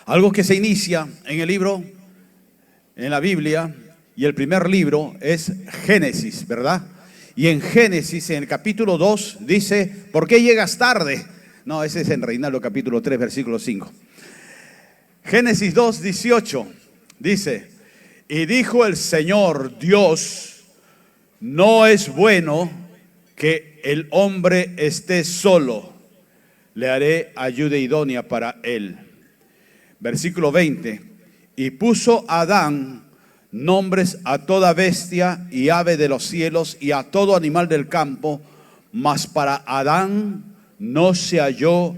Algo que se inicia en el libro, en la Biblia, y el primer libro es Génesis, ¿verdad? Y en Génesis, en el capítulo 2, dice, ¿por qué llegas tarde? No, ese es en Reinaldo capítulo 3, versículo 5. Génesis 2, 18, dice, y dijo el Señor Dios, no es bueno que el hombre esté solo, le haré ayuda idónea para él. Versículo 20, y puso Adán nombres a toda bestia y ave de los cielos y a todo animal del campo, mas para Adán no se halló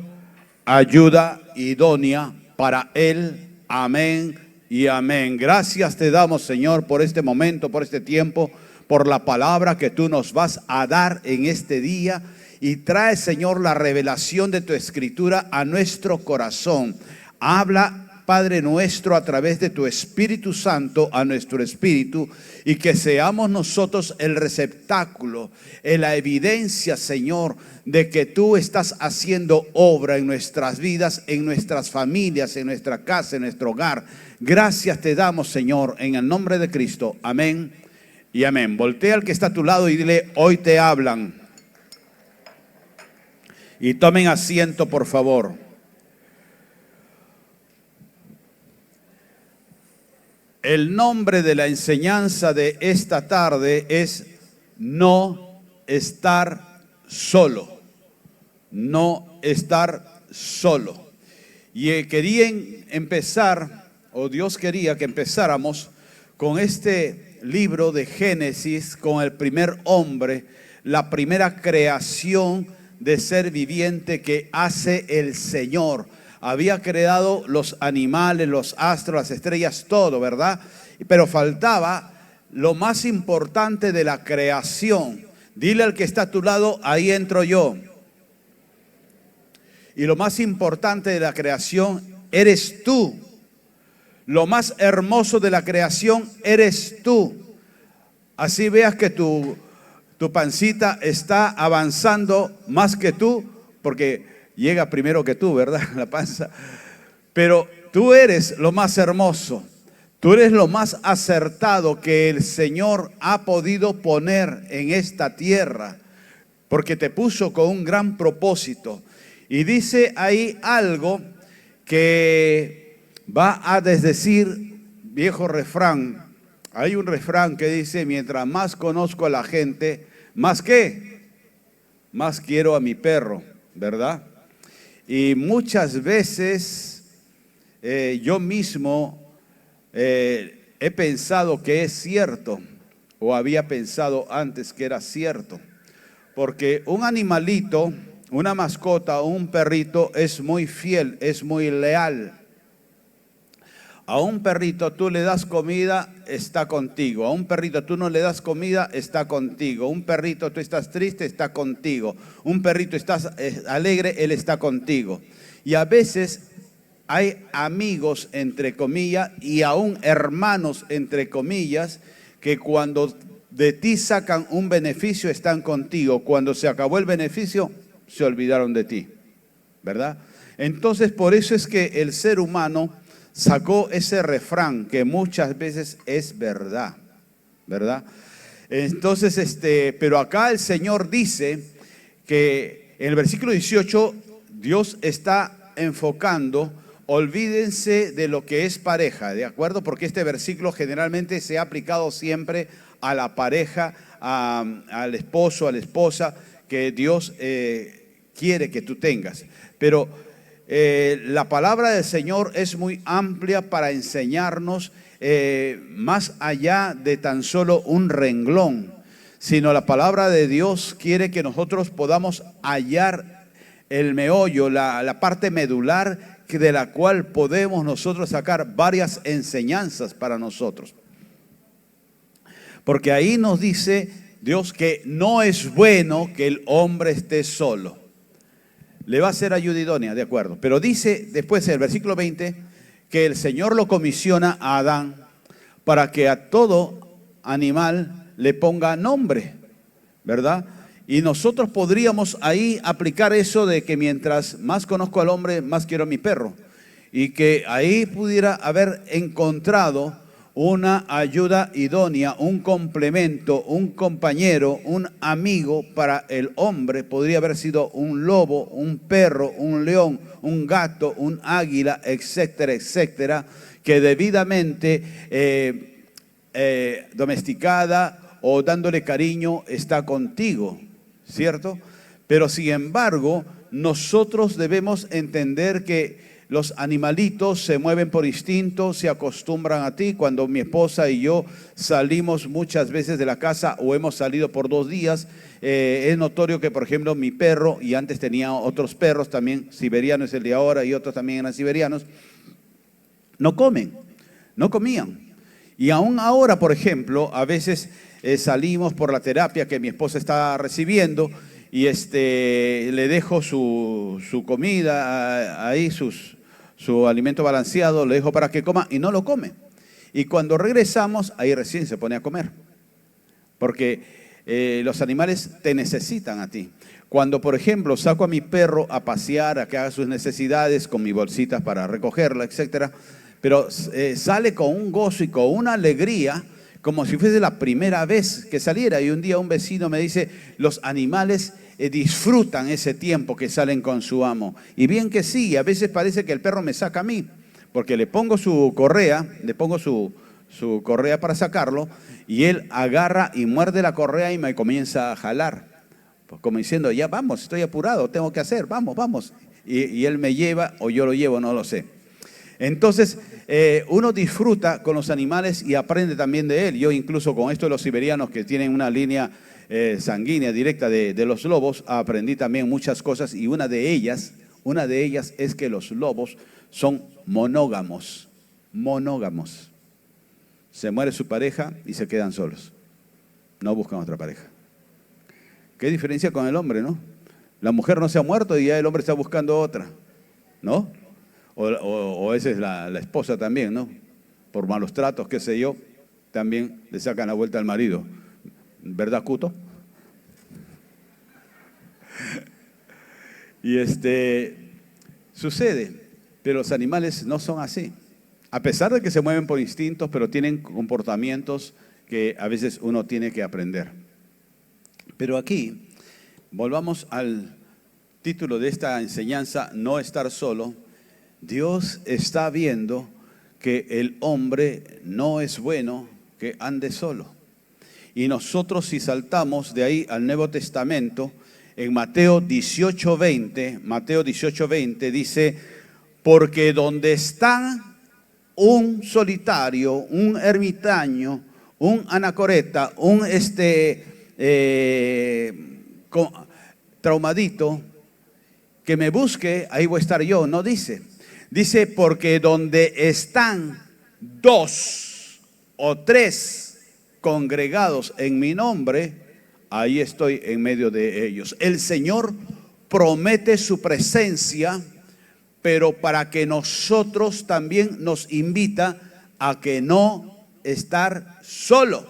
ayuda idónea para él. Amén y amén. Gracias te damos, Señor, por este momento, por este tiempo, por la palabra que tú nos vas a dar en este día. Y trae, Señor, la revelación de tu escritura a nuestro corazón. Habla, Padre nuestro, a través de tu Espíritu Santo a nuestro espíritu, y que seamos nosotros el receptáculo, la evidencia, Señor, de que tú estás haciendo obra en nuestras vidas, en nuestras familias, en nuestra casa, en nuestro hogar. Gracias te damos, Señor, en el nombre de Cristo. Amén y amén. Voltea al que está a tu lado y dile, hoy te hablan. Y tomen asiento, por favor. El nombre de la enseñanza de esta tarde es no estar solo. No estar solo. Y querían empezar, o Dios quería que empezáramos con este libro de Génesis, con el primer hombre, la primera creación de ser viviente que hace el Señor. Había creado los animales, los astros, las estrellas, todo, ¿verdad? Pero faltaba lo más importante de la creación. Dile al que está a tu lado, ahí entro yo. Y lo más importante de la creación eres tú. Lo más hermoso de la creación eres tú. Así veas que tu pancita está avanzando más que tú, porque llega primero que tú, ¿verdad? La panza. Pero tú eres lo más hermoso. Tú eres lo más acertado que el Señor ha podido poner en esta tierra, porque te puso con un gran propósito. Y dice ahí algo que va a desdecir, viejo refrán. Hay un refrán que dice, mientras más conozco a la gente, ¿más qué? Más quiero a mi perro, ¿verdad? Y muchas veces yo mismo he pensado que es cierto, o había pensado antes que era cierto, porque un animalito, una mascota o un perrito es muy fiel, es muy leal. A un perrito tú le das comida, está contigo. A un perrito tú no le das comida, está contigo. Un perrito tú estás triste, está contigo. Un perrito estás alegre, él está contigo. Y a veces hay amigos, entre comillas, y aún hermanos, entre comillas, que cuando de ti sacan un beneficio, están contigo. Cuando se acabó el beneficio, se olvidaron de ti, ¿verdad? Entonces, por eso es que el ser humano sacó ese refrán que muchas veces es verdad, ¿verdad? Entonces, pero acá el Señor dice que en el versículo 18 Dios está enfocando, olvídense de lo que es pareja, ¿de acuerdo? Porque este versículo generalmente se ha aplicado siempre a la pareja, al esposo, a la esposa, que Dios quiere que tú tengas. Pero la palabra del Señor es muy amplia para enseñarnos más allá de tan solo un renglón, sino la palabra de Dios quiere que nosotros podamos hallar el meollo, la parte medular de la cual podemos nosotros sacar varias enseñanzas para nosotros. Porque ahí nos dice Dios que no es bueno que el hombre esté solo. Le va a ser ayuda idónea, de acuerdo. Pero dice después el versículo 20 que el Señor lo comisiona a Adán para que a todo animal le ponga nombre, ¿verdad? Y nosotros podríamos ahí aplicar eso de que mientras más conozco al hombre, más quiero a mi perro. y que ahí pudiera haber encontrado una ayuda idónea, un complemento, un compañero, un amigo para el hombre. Podría haber sido un lobo, un perro, un león, un gato, un águila, etcétera, etcétera, que debidamente domesticada o dándole cariño está contigo, ¿cierto? Pero sin embargo, nosotros debemos entender que los animalitos se mueven por instinto, se acostumbran a ti. Cuando mi esposa y yo salimos muchas veces de la casa o hemos salido por 2 días, es notorio que, por ejemplo, mi perro, y antes tenía otros perros también, siberiano es el de ahora y otros también eran siberianos, no comían. Y aún ahora, por ejemplo, a veces salimos por la terapia que mi esposa está recibiendo y le dejo su comida ahí, su alimento balanceado, le dejo para que coma y no lo come. Y cuando regresamos, ahí recién se pone a comer. Porque los animales te necesitan a ti. Cuando, por ejemplo, saco a mi perro a pasear, a que haga sus necesidades con mis bolsitas para recogerla, etcétera, pero sale con un gozo y con una alegría, como si fuese la primera vez que saliera. Y un día un vecino me dice, los animales disfrutan ese tiempo que salen con su amo. Y bien que sí, a veces parece que el perro me saca a mí, porque le pongo su correa, su correa para sacarlo, y él agarra y muerde la correa y me comienza a jalar, pues como diciendo, ya vamos, estoy apurado, tengo que hacer, vamos. Y él me lleva o yo lo llevo, no lo sé. Entonces, uno disfruta con los animales y aprende también de él. Yo incluso con esto de los siberianos que tienen una línea sanguínea directa de los lobos, aprendí también muchas cosas y una de ellas es que los lobos son monógamos. Se muere su pareja y se quedan solos. No buscan otra pareja. ¿Qué diferencia con el hombre, no? La mujer no se ha muerto y ya el hombre está buscando otra, ¿no? O esa es la esposa también, ¿no? Por malos tratos, qué sé yo, también le sacan la vuelta al marido. ¿Verdad, Cuto? Y sucede, pero los animales no son así. A pesar de que se mueven por instintos, pero tienen comportamientos que a veces uno tiene que aprender. Pero aquí, volvamos al título de esta enseñanza, no estar solo. Dios está viendo que el hombre no es bueno que ande solo. Y nosotros, si saltamos de ahí al Nuevo Testamento, en Mateo 18:20 dice, porque donde está un solitario, un ermitaño, un anacoreta, un traumadito, que me busque, ahí voy a estar yo, no dice. Dice, porque donde están 2 o 3 congregados en mi nombre, ahí estoy en medio de ellos. El Señor promete su presencia, pero para que nosotros también nos invita a que no estar solo,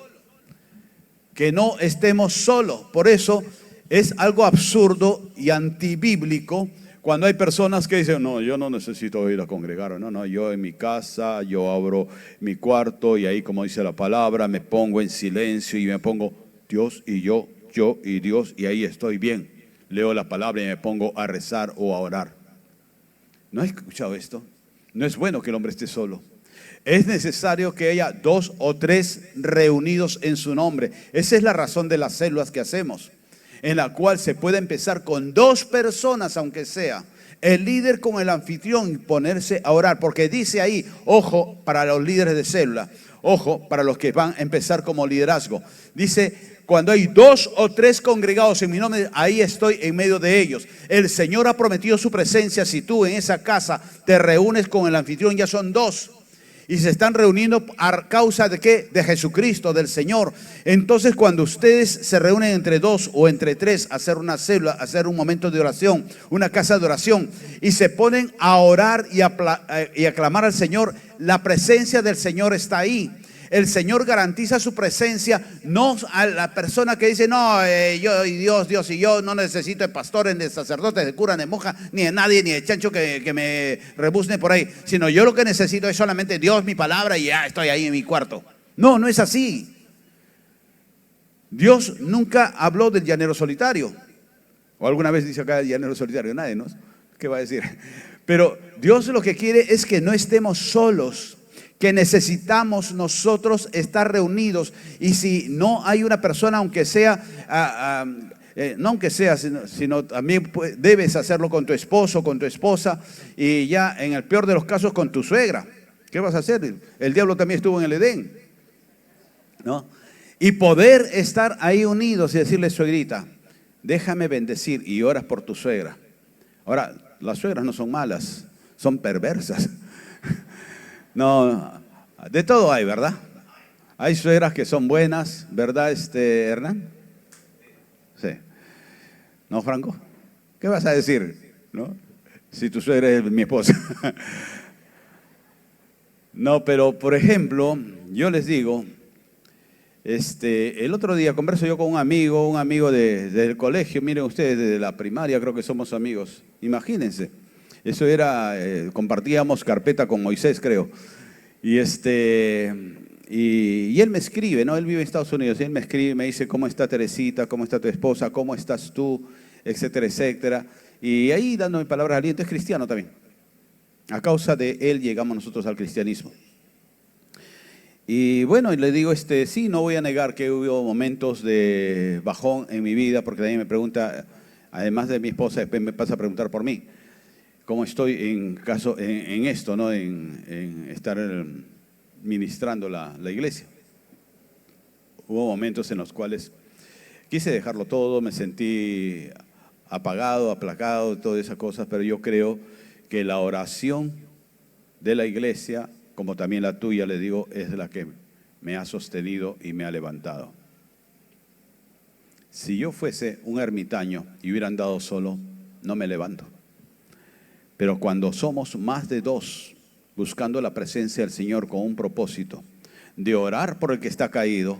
que no estemos solos. Por eso es algo absurdo y antibíblico cuando hay personas que dicen, no, yo no necesito ir a congregar, no, yo en mi casa, yo abro mi cuarto y ahí, como dice la palabra, me pongo en silencio y me pongo Dios y yo y Dios y ahí estoy bien. Leo la palabra y me pongo a rezar o a orar. ¿No has escuchado esto? No es bueno que el hombre esté solo. Es necesario que haya 2 o 3 reunidos en su nombre. Esa es la razón de las células que hacemos, en la cual se puede empezar con 2 personas, aunque sea el líder con el anfitrión, y ponerse a orar, porque dice ahí, ojo para los líderes de célula, ojo para los que van a empezar como liderazgo, dice, cuando hay 2 o 3 congregados en mi nombre, ahí estoy en medio de ellos. El Señor ha prometido su presencia. Si tú en esa casa te reúnes con el anfitrión, ya son 2. Y se están reuniendo a causa de ¿qué? De Jesucristo, del Señor. Entonces, cuando ustedes se reúnen entre 2 o entre 3 a hacer una célula, a hacer un momento de oración, una casa de oración, y se ponen a orar y a clamar al Señor, la presencia del Señor está ahí. El Señor garantiza su presencia, no a la persona que dice, no, yo y Dios y yo no necesito de pastores, de sacerdotes, de curas, de monjas, ni de nadie, ni de chancho que me rebuzne por ahí, sino yo lo que necesito es solamente Dios, mi palabra, y ya estoy ahí en mi cuarto. No, no es así. Dios nunca habló del llanero solitario. O alguna vez dice acá el llanero solitario, nadie, ¿no? ¿Qué va a decir? Pero Dios lo que quiere es que no estemos solos, que necesitamos nosotros estar reunidos. Y si no hay una persona, aunque sea, no aunque sea, sino también debes hacerlo con tu esposo, con tu esposa, y ya en el peor de los casos con tu suegra. ¿Qué vas a hacer? El diablo también estuvo en el Edén, ¿no? Y poder estar ahí unidos y decirle, suegrita, déjame bendecir, y oras por tu suegra. Ahora, las suegras no son malas, son perversas. No, de todo hay, ¿verdad? Hay suegras que son buenas, ¿verdad, Hernán? Sí. ¿No, Franco? ¿Qué vas a decir? ¿No? Si tu suegra es mi esposa. No, pero por ejemplo, yo les digo, el otro día converso yo con un amigo del colegio, miren ustedes, desde la primaria creo que somos amigos, imagínense. Eso era, compartíamos carpeta con Moisés, creo. Y y él me escribe, ¿no? Él vive en Estados Unidos, y él me escribe, me dice, ¿cómo está Teresita? ¿Cómo está tu esposa? ¿Cómo estás tú? Etcétera, etcétera. Y ahí dándome palabras de aliento, es cristiano también. A causa de él llegamos nosotros al cristianismo. Y bueno, y le digo, sí, no voy a negar que hubo momentos de bajón en mi vida, porque también me pregunta, además de mi esposa, después me pasa a preguntar por mí, cómo estoy en esto, ¿no? En estar ministrando la iglesia. Hubo momentos en los cuales quise dejarlo todo, me sentí apagado, aplacado, todas esas cosas, pero yo creo que la oración de la iglesia, como también la tuya, le digo, es la que me ha sostenido y me ha levantado. Si yo fuese un ermitaño y hubiera andado solo, no me levanto. Pero cuando somos más de dos, buscando la presencia del Señor con un propósito de orar por el que está caído,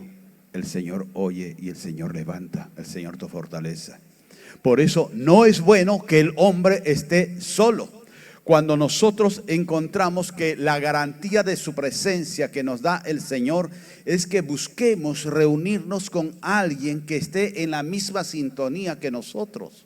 el Señor oye y el Señor levanta, el Señor te fortalece. Por eso no es bueno que el hombre esté solo. Cuando nosotros encontramos que la garantía de su presencia que nos da el Señor es que busquemos reunirnos con alguien que esté en la misma sintonía que nosotros,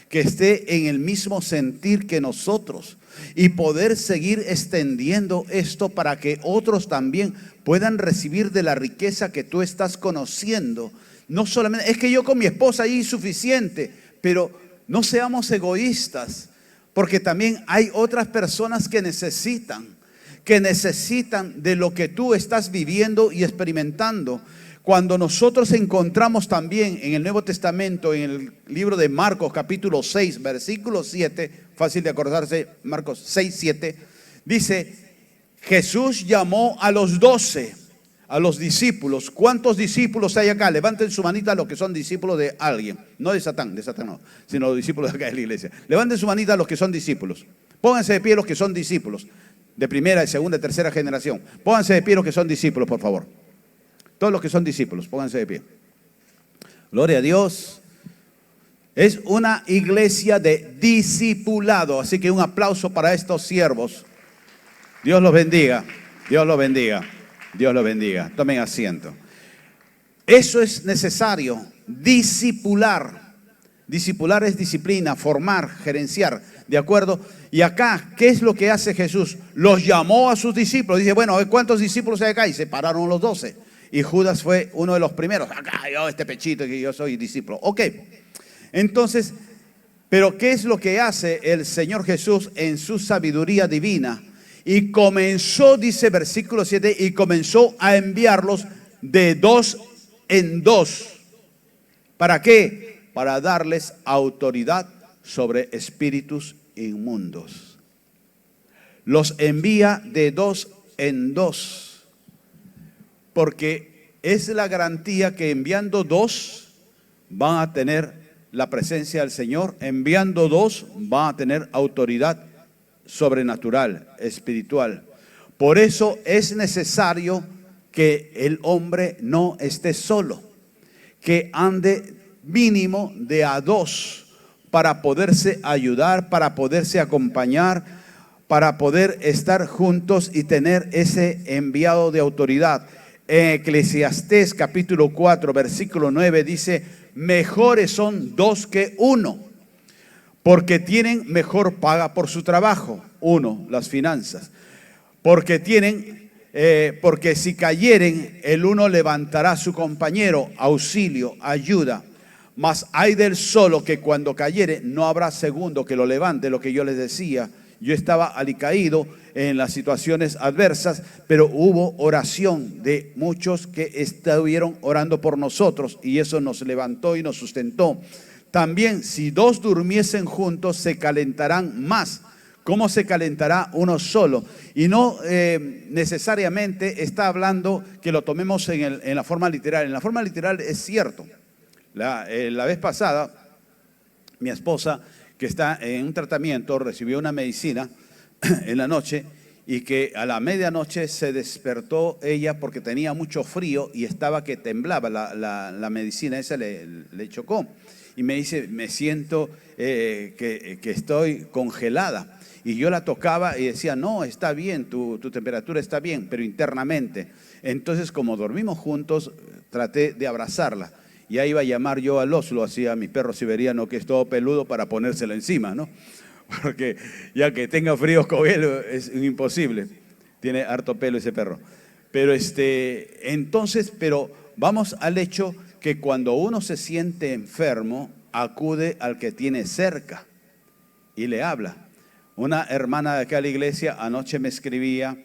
que esté en el mismo sentir que nosotros, y poder seguir extendiendo esto para que otros también puedan recibir de la riqueza que tú estás conociendo. No solamente, es que yo con mi esposa ahí es suficiente, pero no seamos egoístas. Porque también hay otras personas que necesitan de lo que tú estás viviendo y experimentando. Cuando nosotros encontramos también en el Nuevo Testamento, en el libro de Marcos capítulo 6, versículo 7, fácil de acordarse, Marcos 6, 7, dice, Jesús llamó a los 12, a los discípulos. ¿Cuántos discípulos hay acá? Levanten su manita los que son discípulos de alguien. No de Satán no, sino los discípulos de acá de la iglesia. Levanten su manita los que son discípulos. Pónganse de pie los que son discípulos. De primera, de segunda, de tercera generación. Pónganse de pie los que son discípulos, por favor. Todos los que son discípulos, pónganse de pie. Gloria a Dios. Es una iglesia de discipulado. Así que un aplauso para estos siervos. Dios los bendiga. Dios los bendiga. Dios los bendiga. Tomen asiento. Eso es necesario, discipular. Discipular es disciplina, formar, gerenciar, ¿de acuerdo? Y acá, ¿qué es lo que hace Jesús? Los llamó a sus discípulos. Dice, bueno, ¿cuántos discípulos hay acá? Y se pararon los 12. Y Judas fue uno de los primeros. Acá, yo, este pechito, que yo soy discípulo. Ok. Entonces, pero ¿qué es lo que hace el Señor Jesús en su sabiduría divina? Y comenzó, dice versículo 7, y comenzó a enviarlos de dos en dos. ¿Para qué? Para darles autoridad sobre espíritus inmundos. Los envía de dos en dos. Porque es la garantía que enviando dos van a tener la presencia del Señor. Enviando dos van a tener autoridad sobrenatural, espiritual. Por eso es necesario que el hombre no esté solo, que ande mínimo de a dos para poderse ayudar, para poderse acompañar, para poder estar juntos y tener ese enviado de autoridad. Eclesiastés capítulo 4, versículo 9 dice: mejores son dos que uno, porque tienen mejor paga por su trabajo. Uno, las finanzas. Porque si cayeren, el uno levantará a su compañero, auxilio, ayuda. Mas hay del solo que cuando cayere no habrá segundo que lo levante. Lo que yo les decía, yo estaba alicaído en las situaciones adversas, pero hubo oración de muchos que estuvieron orando por nosotros y eso nos levantó y nos sustentó. También si dos durmiesen juntos se calentarán más. ¿Cómo se calentará uno solo? Y no necesariamente está hablando que lo tomemos en la forma literal. En la forma literal es cierto. La vez pasada, mi esposa, que está en un tratamiento, recibió una medicina en la noche y que a la medianoche se despertó ella porque tenía mucho frío y estaba que temblaba. La medicina esa le chocó. Y me dice, me siento que estoy congelada. Y yo la tocaba y decía, no, está bien, tu temperatura está bien, pero internamente. Entonces, como dormimos juntos, traté de abrazarla. Y ahí iba a llamar yo al Oslo, así a mi perro siberiano, que es todo peludo, para ponérselo encima, ¿no? Porque ya que tenga frío con él es imposible. Tiene harto pelo ese perro. Pero entonces, vamos al hecho que cuando uno se siente enfermo, acude al que tiene cerca y le habla. Una hermana de acá a la iglesia anoche me escribía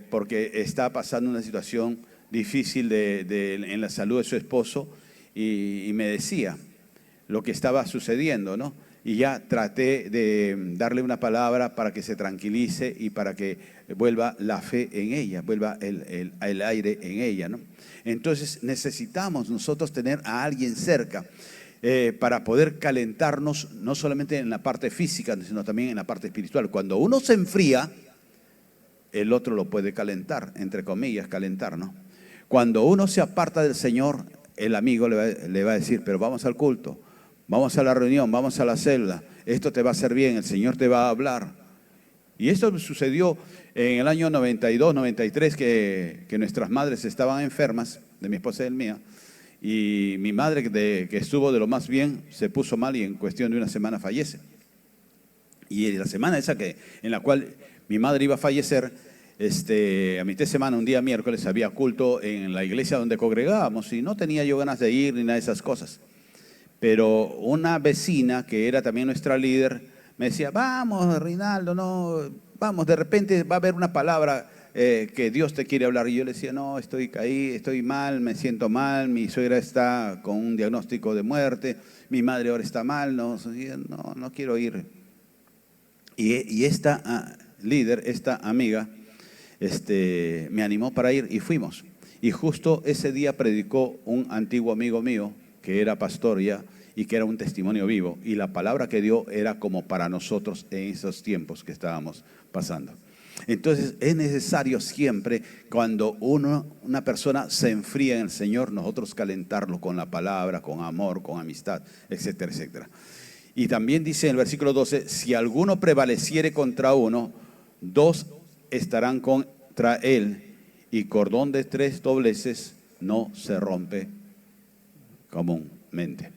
porque está pasando una situación difícil en la salud de su esposo y me decía lo que estaba sucediendo, ¿no? Y ya traté de darle una palabra para que se tranquilice y para que vuelva la fe en ella, vuelva el aire en ella, ¿no? Entonces necesitamos nosotros tener a alguien cerca para poder calentarnos, no solamente en la parte física, sino también en la parte espiritual. Cuando uno se enfría, el otro lo puede calentar, entre comillas, calentar, ¿no? Cuando uno se aparta del Señor, el amigo le va a decir, pero vamos al culto, vamos a la reunión, vamos a la celda, esto te va a hacer bien, el Señor te va a hablar. Y esto sucedió en el año 92, 93, que nuestras madres estaban enfermas, de mi esposa y el mía, y mi madre, que estuvo de lo más bien, se puso mal y en cuestión de una semana fallece. Y la semana esa en la cual mi madre iba a fallecer, a mitad de semana, un día miércoles, había culto en la iglesia donde congregábamos y no tenía yo ganas de ir ni nada de esas cosas. Pero una vecina, que era también nuestra líder, me decía, vamos, Rinaldo, no, vamos, de repente va a haber una palabra que Dios te quiere hablar. Y yo le decía, no, estoy caído, estoy mal, me siento mal, mi suegra está con un diagnóstico de muerte, mi madre ahora está mal, no quiero ir. Y esta líder, esta amiga, me animó para ir y fuimos. Y justo ese día predicó un antiguo amigo mío que era pastor ya y que era un testimonio vivo. Y la palabra que dio era como para nosotros en esos tiempos que estábamos pasando. Entonces es necesario siempre, cuando una persona se enfría en el Señor, nosotros calentarlo con la palabra, con amor, con amistad, etcétera, etcétera. Y también dice en el versículo 12, si alguno prevaleciere contra uno, dos estarán contra él, y cordón de 3 dobleces no se rompe comúnmente.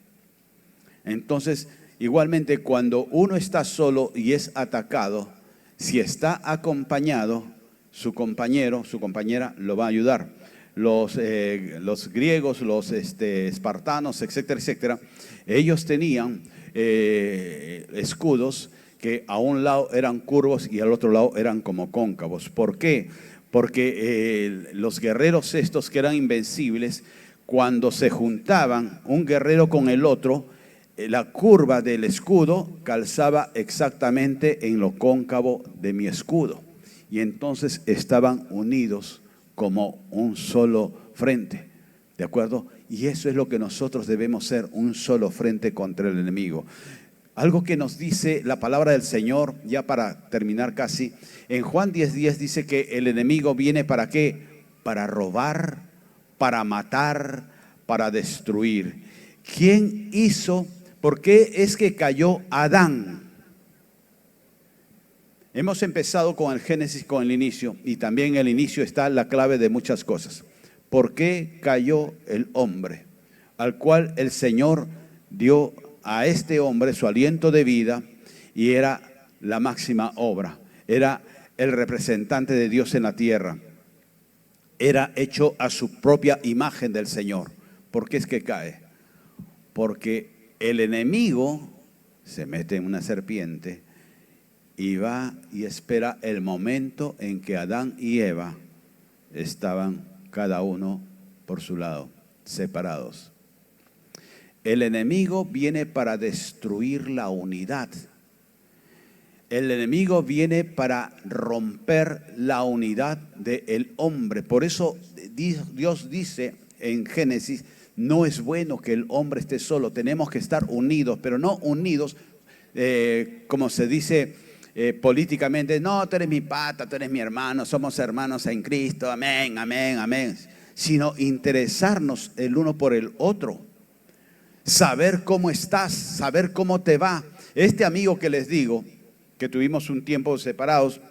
Entonces, igualmente, cuando uno está solo y es atacado, si está acompañado, su compañero, su compañera lo va a ayudar. Los griegos, los espartanos, etcétera, etcétera, ellos tenían escudos que a un lado eran curvos y al otro lado eran como cóncavos. ¿Por qué? Porque los guerreros estos que eran invencibles, cuando se juntaban un guerrero con el otro, la curva del escudo calzaba exactamente en lo cóncavo de mi escudo. Y entonces estaban unidos como un solo frente. ¿De acuerdo? Y eso es lo que nosotros debemos ser, un solo frente contra el enemigo. Algo que nos dice la palabra del Señor, ya para terminar casi, en Juan 10:10 dice que el enemigo viene ¿para qué? para robar, para matar, para destruir. ¿Quién hizo? ¿Por qué es que cayó Adán? Hemos empezado con el Génesis, con el inicio, y también en el inicio está la clave de muchas cosas. ¿Por qué cayó el hombre? Al cual el Señor dio a este hombre su aliento de vida y era la máxima obra. Era el representante de Dios en la tierra. Era hecho a su propia imagen del Señor. ¿Por qué es que cae? Porque el enemigo se mete en una serpiente y va y espera el momento en que Adán y Eva estaban cada uno por su lado, separados. El enemigo viene para destruir la unidad. El enemigo viene para romper la unidad del hombre. Por eso Dios dice en Génesis, no es bueno que el hombre esté solo, tenemos que estar unidos, pero no unidos como se dice políticamente, no, tú eres mi pata, tú eres mi hermano, somos hermanos en Cristo, amén, amén, amén. Sino interesarnos el uno por el otro. Saber cómo estás, saber cómo te va. Este amigo que les digo, que tuvimos un tiempo separados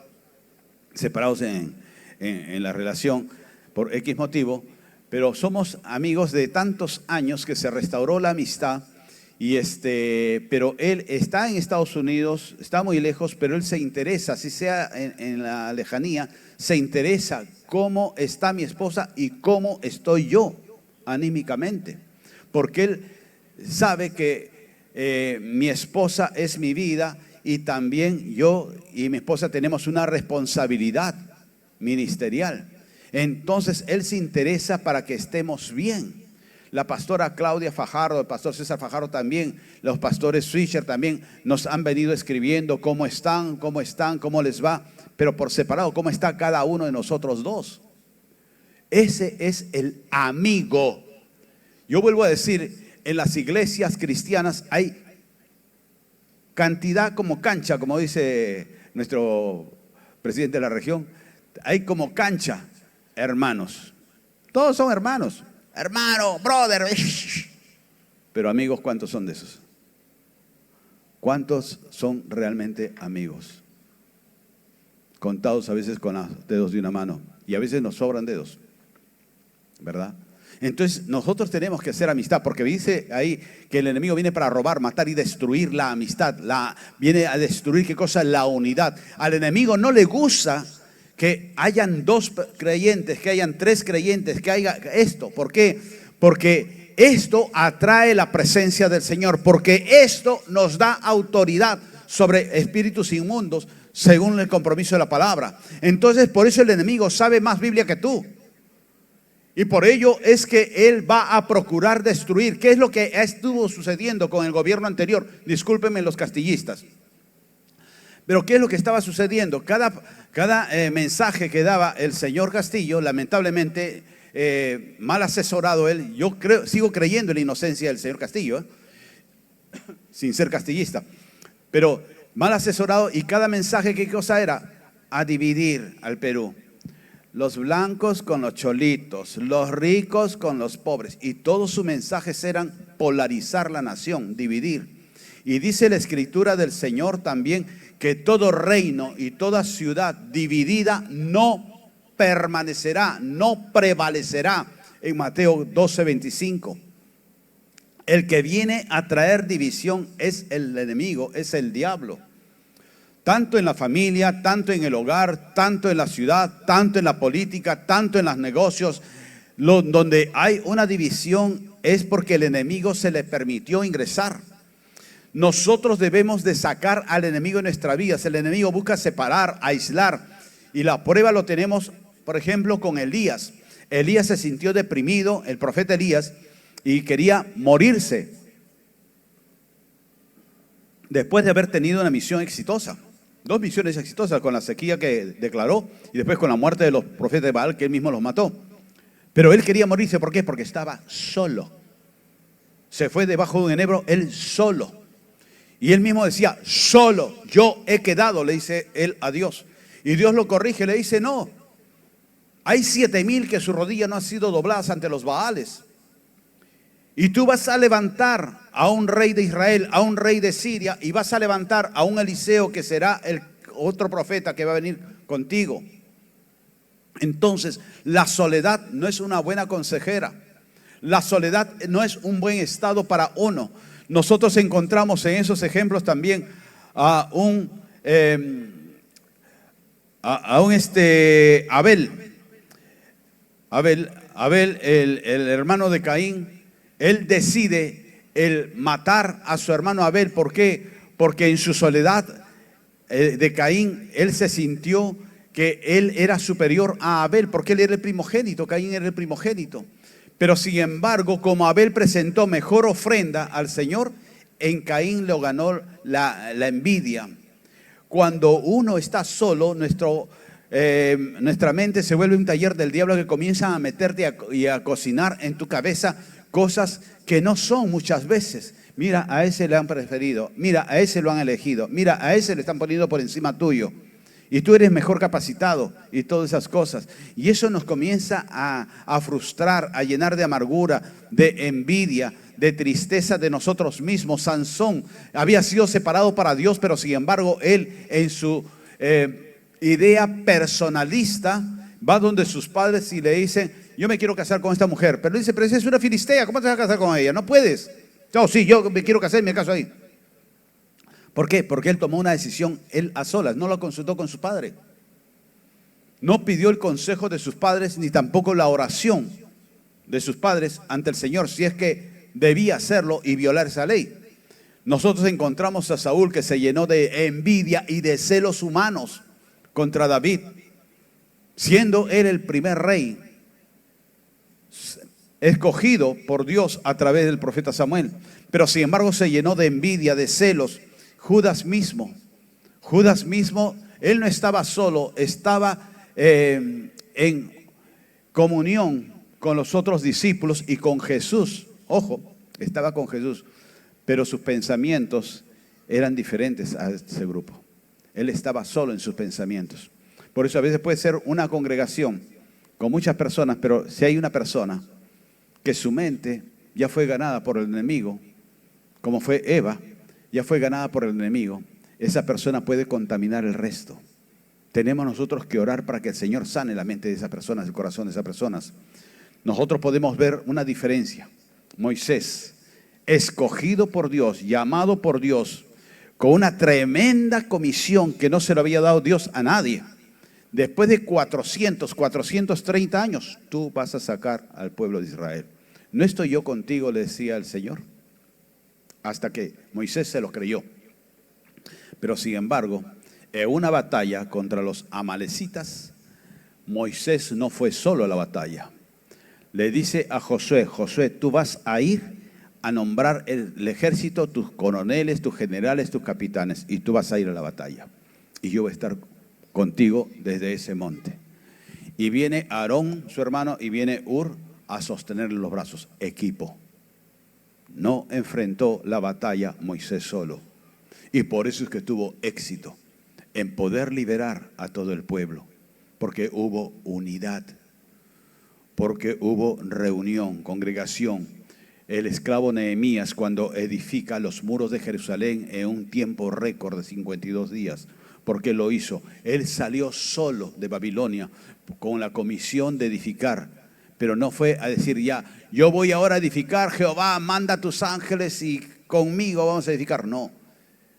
en la relación por X motivo, pero somos amigos de tantos años que se restauró la amistad. Pero él está en Estados Unidos, está muy lejos, pero él se interesa, si sea en la lejanía, se interesa cómo está mi esposa y cómo estoy yo anímicamente. Porque él sabe que mi esposa es mi vida y también yo y mi esposa tenemos una responsabilidad ministerial. Entonces él se interesa para que estemos bien. La pastora Claudia Fajardo, el pastor César Fajardo también, los pastores Switcher también nos han venido escribiendo cómo están, cómo les va, pero por separado, cómo está cada uno de nosotros dos. Ese es el amigo. Yo vuelvo a decir, en las iglesias cristianas hay cantidad como cancha, como dice nuestro presidente de la región, hay como cancha, hermanos. Todos son hermanos. Hermano, brother. Pero amigos, ¿cuántos son de esos? ¿Cuántos son realmente amigos? Contados a veces con los dedos de una mano. Y a veces nos sobran dedos, ¿verdad? Entonces nosotros tenemos que hacer amistad, porque dice ahí que el enemigo viene para robar, matar y destruir la amistad. Viene a destruir, ¿qué cosa? La unidad. Al enemigo no le gusta que hayan dos creyentes, que hayan tres creyentes, que haya esto. ¿Por qué? Porque esto atrae la presencia del Señor, porque esto nos da autoridad sobre espíritus inmundos, según el compromiso de la palabra. Entonces, por eso el enemigo sabe más Biblia que tú. Y por ello es que él va a procurar destruir. ¿Qué es lo que estuvo sucediendo con el gobierno anterior? Discúlpenme los castillistas. Pero ¿qué es lo que estaba sucediendo? Cada mensaje que daba el señor Castillo, lamentablemente, mal asesorado él, sigo creyendo en la inocencia del señor Castillo, sin ser castillista, pero mal asesorado, y cada mensaje, ¿qué cosa era? A dividir al Perú. Los blancos con los cholitos, los ricos con los pobres, y todos sus mensajes eran polarizar la nación, dividir. Y dice la escritura del Señor también que todo reino y toda ciudad dividida no permanecerá, no prevalecerá. En Mateo 12:25. El que viene a traer división es el enemigo, es el diablo. Tanto en la familia, tanto en el hogar, tanto en la ciudad, tanto en la política, tanto en los negocios, donde hay una división es porque el enemigo se le permitió ingresar. Nosotros debemos de sacar al enemigo de nuestra vida. El enemigo busca separar, aislar. Y la prueba lo tenemos, por ejemplo, con Elías. Elías se sintió deprimido, el profeta Elías, y quería morirse. Después de haber tenido una misión exitosa. 2 misiones exitosas, con la sequía que declaró y después con la muerte de los profetas de Baal, que él mismo los mató. Pero él quería morirse. ¿Por qué? Porque estaba solo. Se fue debajo de un enebro, él solo. Y él mismo decía, solo yo he quedado, le dice él a Dios. Y Dios lo corrige, le dice, no, Hay 7,000 que su rodilla no ha sido dobladas ante los Baales. Y tú vas a levantar a un rey de Israel, a un rey de Siria, y vas a levantar a un Eliseo que será el otro profeta que va a venir contigo. Entonces, la soledad no es una buena consejera. La soledad no es un buen estado para uno. Nosotros encontramos en esos ejemplos también a un Abel, el hermano de Caín. Él decide el matar a su hermano Abel. ¿Por qué? Porque en su soledad de Caín, él se sintió que él era superior a Abel, porque él era el primogénito, Caín era el primogénito. Pero sin embargo, como Abel presentó mejor ofrenda al Señor, en Caín lo ganó la envidia. Cuando uno está solo, nuestra mente se vuelve un taller del diablo que comienza a meterte y a cocinar en tu cabeza cosas que no son muchas veces. Mira, a ese le han preferido, mira, a ese lo han elegido, mira, a ese le están poniendo por encima tuyo. Y tú eres mejor capacitado y todas esas cosas. Y eso nos comienza a frustrar, a llenar de amargura, de envidia, de tristeza de nosotros mismos. Sansón había sido separado para Dios, pero sin embargo él en su idea personalista va donde sus padres y le dicen: yo me quiero casar con esta mujer. Pero él dice: pero esa es una filistea, ¿cómo te vas a casar con ella? No puedes. No, sí, yo me quiero casar y me caso ahí. ¿Por qué? Porque él tomó una decisión él a solas, no lo consultó con su padre. No pidió el consejo de sus padres ni tampoco la oración de sus padres ante el Señor, si es que debía hacerlo y violar esa ley. Nosotros encontramos a Saúl que se llenó de envidia y de celos humanos contra David, siendo él el primer rey escogido por Dios a través del profeta Samuel. Pero sin embargo se llenó de envidia, de celos. Judas mismo, él no estaba solo, estaba en comunión con los otros discípulos y con Jesús. Ojo, estaba con Jesús, pero sus pensamientos eran diferentes a ese grupo. Él estaba solo en sus pensamientos. Por eso a veces puede ser una congregación con muchas personas, pero si hay una persona que su mente ya fue ganada por el enemigo, como fue Eva, ya fue ganada por el enemigo, esa persona puede contaminar el resto. Tenemos nosotros que orar para que el Señor sane la mente de esas personas, el corazón de esas personas. Nosotros podemos ver una diferencia. Moisés, escogido por Dios, llamado por Dios, con una tremenda comisión que no se lo había dado Dios a nadie. Después de 430 años, tú vas a sacar al pueblo de Israel. ¿No estoy yo contigo?, le decía el Señor. Hasta que Moisés se lo creyó. Pero sin embargo, en una batalla contra los amalecitas, Moisés no fue solo a la batalla. Le dice a Josué: Josué, tú vas a ir a nombrar el ejército, tus coroneles, tus generales, tus capitanes, y tú vas a ir a la batalla. Y yo voy a estar contigo desde ese monte. Y viene Aarón, su hermano, y viene Hur a sostenerle los brazos. Equipo. No enfrentó la batalla Moisés solo. Y por eso es que tuvo éxito en poder liberar a todo el pueblo. Porque hubo unidad. Porque hubo reunión, congregación. El esclavo Nehemías, cuando edifica los muros de Jerusalén en un tiempo récord de 52 días. ¿Por qué lo hizo? Él salió solo de Babilonia con la comisión de edificar. Pero no fue a decir: ya, yo voy ahora a edificar, Jehová, manda a tus ángeles y conmigo vamos a edificar. No,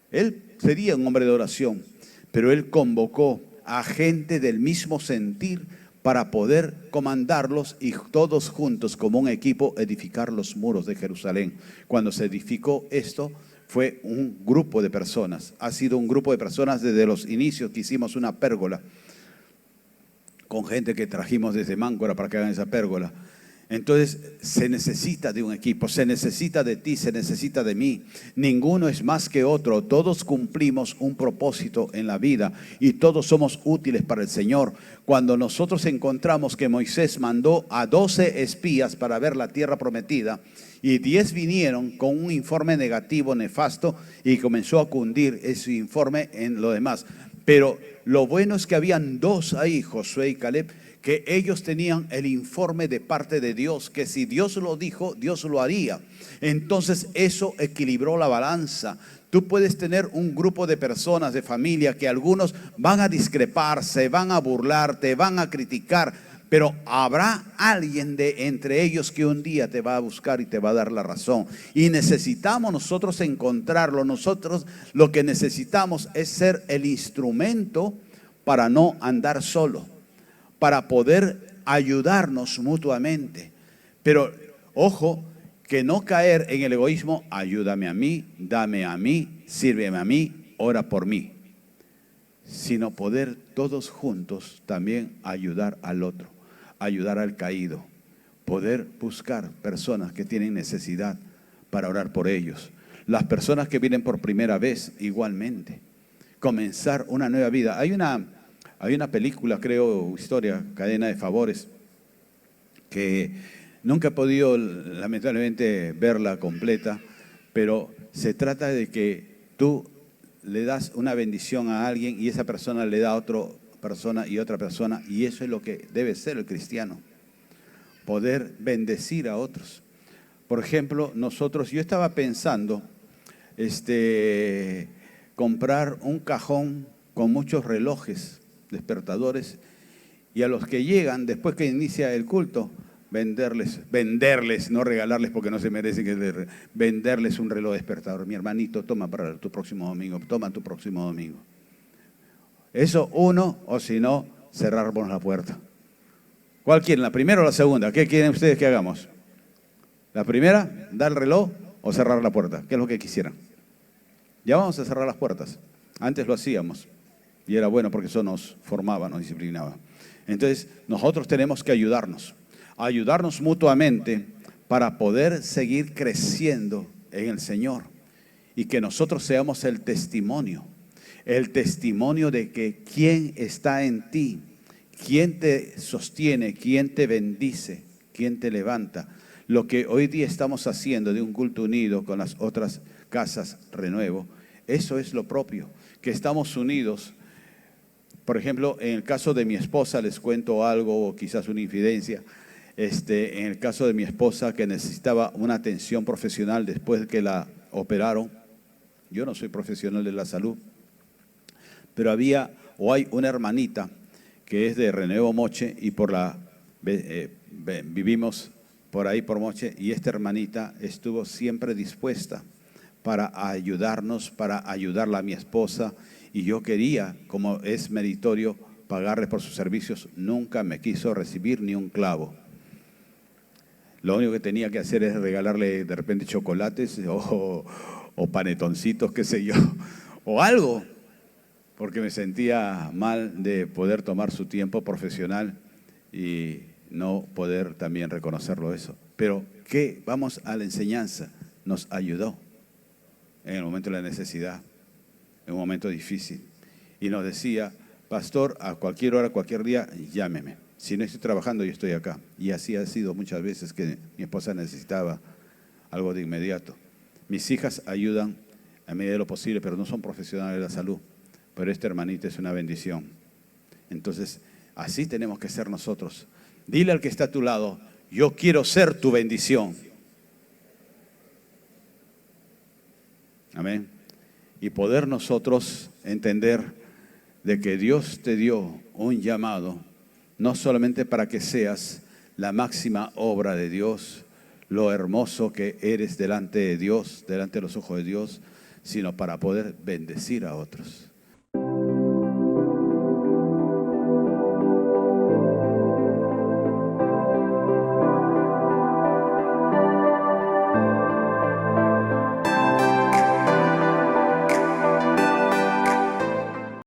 él sería un hombre de oración, pero él convocó a gente del mismo sentir para poder comandarlos y todos juntos como un equipo edificar los muros de Jerusalén. Cuando se edificó esto, fue un grupo de personas, ha sido un grupo de personas desde los inicios que hicimos una pérgola, con gente que trajimos desde Máncora para que hagan esa pérgola. Entonces se necesita de un equipo, se necesita de ti, se necesita de mí. Ninguno es más que otro, todos cumplimos un propósito en la vida y todos somos útiles para el Señor. Cuando nosotros encontramos que Moisés mandó a 12 espías para ver la tierra prometida y 10 vinieron con un informe negativo, nefasto, y comenzó a cundir ese informe en lo demás. Pero lo bueno es que habían 2 ahí, Josué y Caleb, que ellos tenían el informe de parte de Dios, que si Dios lo dijo, Dios lo haría. Entonces eso equilibró la balanza. Tú puedes tener un grupo de personas, de familia, que algunos van a discrepar, se van a burlar, te van a criticar, pero habrá alguien de entre ellos que un día te va a buscar y te va a dar la razón. Y necesitamos nosotros encontrarlo. Nosotros lo que necesitamos es ser el instrumento para no andar solo, para poder ayudarnos mutuamente. Pero ojo, que no caer en el egoísmo, ayúdame a mí, dame a mí, sírveme a mí, ora por mí. Sino poder todos juntos también ayudar al otro, ayudar al caído, poder buscar personas que tienen necesidad para orar por ellos. Las personas que vienen por primera vez, igualmente. Comenzar una nueva vida. Hay una película, creo, historia, Cadena de Favores, que nunca he podido, lamentablemente, verla completa, pero se trata de que tú le das una bendición a alguien y esa persona le da a otra persona y otra persona, y eso es lo que debe ser el cristiano, poder bendecir a otros. Por ejemplo, yo estaba pensando comprar un cajón con muchos relojes, despertadores, y a los que llegan después que inicia el culto, venderles, no regalarles porque no se merecen, venderles un reloj despertador. Mi hermanito, toma para tu próximo domingo, toma tu próximo domingo. Eso uno, o si no, cerrarnos la puerta. ¿Cuál quieren, la primera o la segunda? ¿Qué quieren ustedes que hagamos? ¿La primera, dar el reloj o cerrar la puerta? ¿Qué es lo que quisieran? Ya vamos a cerrar las puertas. Antes lo hacíamos y era bueno porque eso nos formaba, nos disciplinaba. Entonces, nosotros tenemos que ayudarnos mutuamente para poder seguir creciendo en el Señor y que nosotros seamos el testimonio de que quién está en ti, quién te sostiene, quién te bendice, quién te levanta. Lo que hoy día estamos haciendo de un culto unido con las otras casas Renuevo, eso es lo propio, que estamos unidos. Por ejemplo, en el caso de mi esposa, les cuento algo, o quizás una infidencia. En el caso de mi esposa, que necesitaba una atención profesional después de que la operaron. Yo no soy profesional de la salud, pero hay una hermanita que es de Renuevo Moche y vivimos por ahí por Moche, y esta hermanita estuvo siempre dispuesta para ayudarnos, para ayudarla a mi esposa, y yo quería, como es meritorio, pagarle por sus servicios. Nunca me quiso recibir ni un clavo. Lo único que tenía que hacer es regalarle de repente chocolates o panetoncitos, qué sé yo, o algo, porque me sentía mal de poder tomar su tiempo profesional y no poder también reconocerlo eso. Pero ¿qué? Vamos a la enseñanza. Nos ayudó en el momento de la necesidad, en un momento difícil. Y nos decía, pastor, a cualquier hora, cualquier día, llámeme. Si no estoy trabajando, yo estoy acá. Y así ha sido muchas veces que mi esposa necesitaba algo de inmediato. Mis hijas ayudan a medida de lo posible, pero no son profesionales de la salud. Pero esta hermanita es una bendición. Entonces, así tenemos que ser nosotros. Dile al que está a tu lado, yo quiero ser tu bendición. Amén. Y poder nosotros entender de que Dios te dio un llamado, no solamente para que seas la máxima obra de Dios, lo hermoso que eres delante de Dios, delante de los ojos de Dios, sino para poder bendecir a otros.